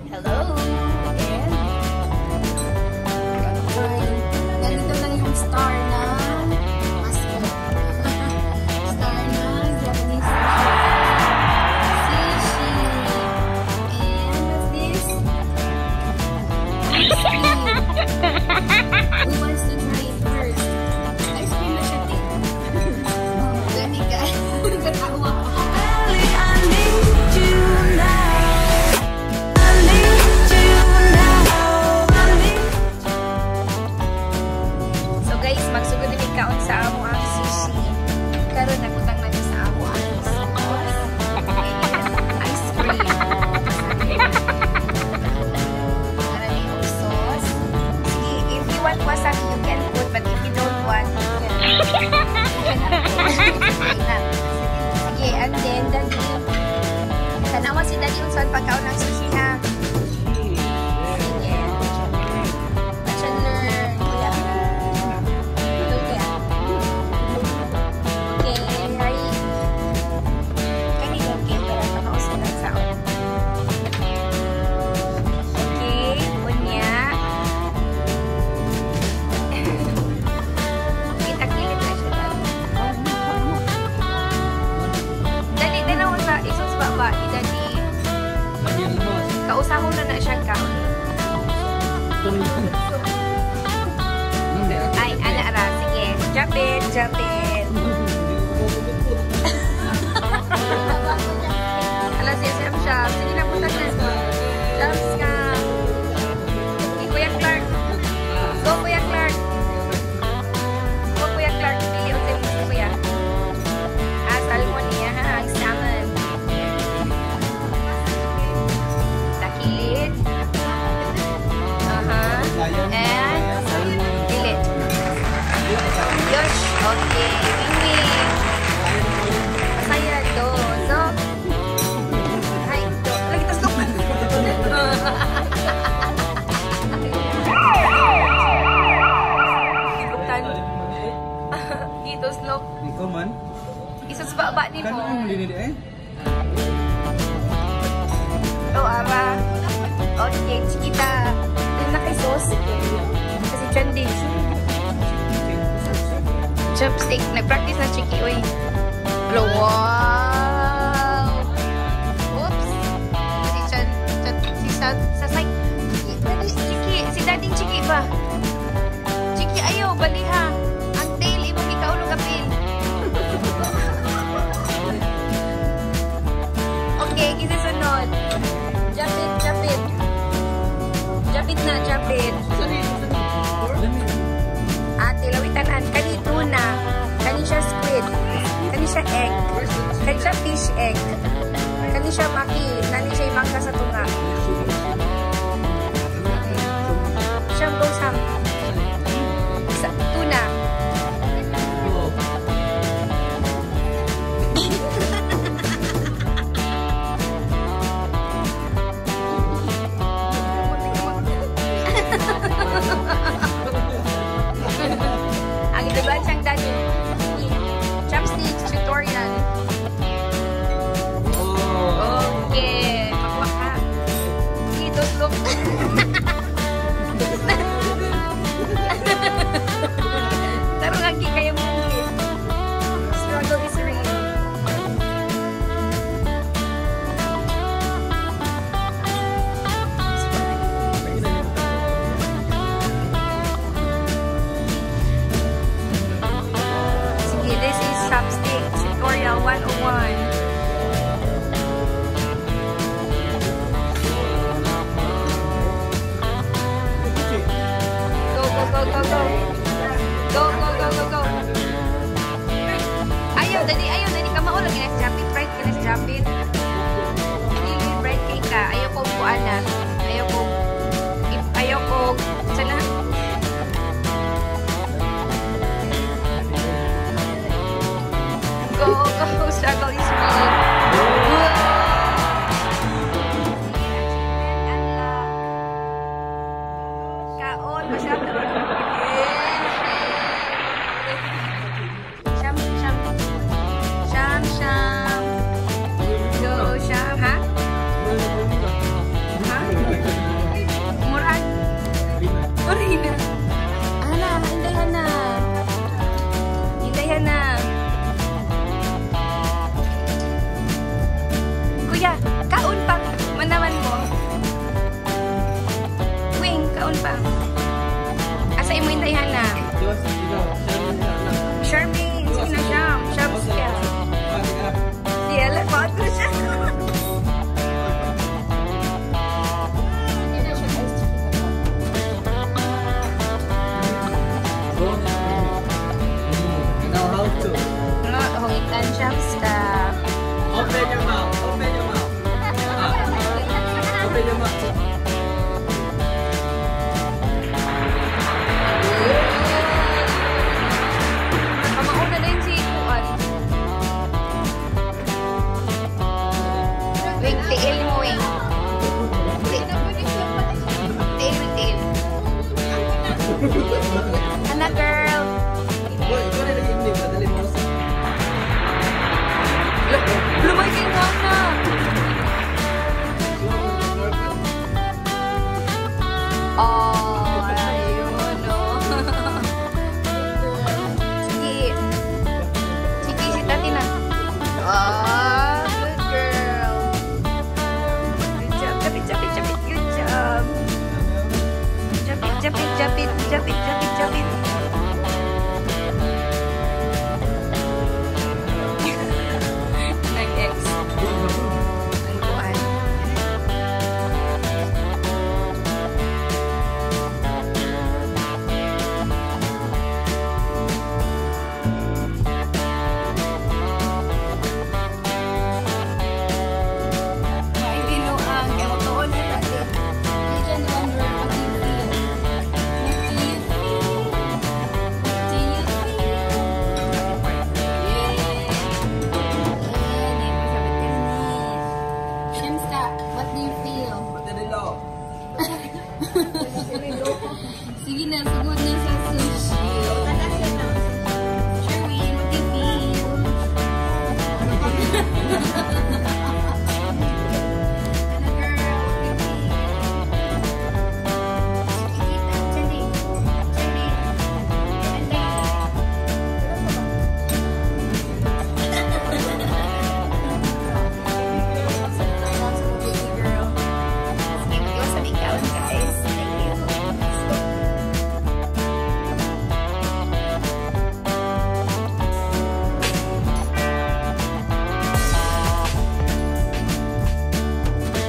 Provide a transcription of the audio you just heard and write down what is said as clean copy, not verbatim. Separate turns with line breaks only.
Hello! And nandito lang yung star na Asko. Star na Japanese sushi. And what's this? Ice cream. Who wants to try it first? Ice cream na siya din. Dami ka. Katawa ko. Magsugod din kaon sa amo ang sushi. Karon nagutang na sa amo ang ice cream. Marami yung sauce. Sige, if you want wasabi, you can put. But if you don't want, you can sige, and then, daddy. Tanawa si daddy yung saan pagkaon ng sushi, ha? Kausahon na siya kaon. Ay, ana ara. Sige. Jump in, jump in. Ala, siyam siya. Sige na, punta siya. Dance ka. Kuya Clark. Go, Kuya Clark. Go, Kuya Clark. Pili o sa'yo gusto, Kuya. Salmon niya, ha? Ang salmon. Takilid. And dilit. Yosh. Okay. Wing-wing. Masaya do. So. Ay, do. Lagi tas look. Hibutan. Gitu slow.
Ikaw man?
Isas baba ni mo.
Kanong linid eh?
Oh, ara. Okay, chikita. Yung naka-sauce. Kasi dyan din. Chopstick. Nag-practice na chiki. Uy. Wow! Oops! Sa side. Chiki. Si dading chiki ba? Chiki, ayaw. Baliha. Ang tail, imong ikaulong apil. Okay, kisisunod. Jump it, jump it. Jump it na, jump it. Ate, lawitanan. Kani tuna. Kani siya squid. Kani siya egg. Kani siya fish egg. Kani siya maki. Kani siya mangga sa tunga. Siya go sam. Tuna. Ang ituban siyang dati. Chopsticks tutorial. Okay. Makuha ka. Dito, look. Tarong ang kaya mo. Struggle is real. This is Chopsticks Tutorial 101. Go, go, go, go, go. Go, go, go, go, go. Ayaw, dali ka maulog. Ginas jump it, right? Ginas jump it. Right kay ka. Ayaw ko buwan na. Ayaw ko. Sana? Go, go, struggle is real. Kaon, masyado. Sham, sham. Sham, sham. Go, sham, ha? Ha? Charmaine, sige na Sham. Shams ka. Di, alam, bakit ko siya? Hungitan Shams ka.
Open your mouth. Open your mouth. Open your mouth.
Mauna din si Kuan. Wing, tiil mo, Wing. Tiil. Anak, girl.
Boy, ikaw na lagi hindi. Madali mo sa...
Lumay kay Mona. Oh, ayun, no. Sige. Sige, si Tati na. Ah, good girl. Good job. Japit. Good job. Japit. Nag-ex. Ang kuhan.
Sige na, siguro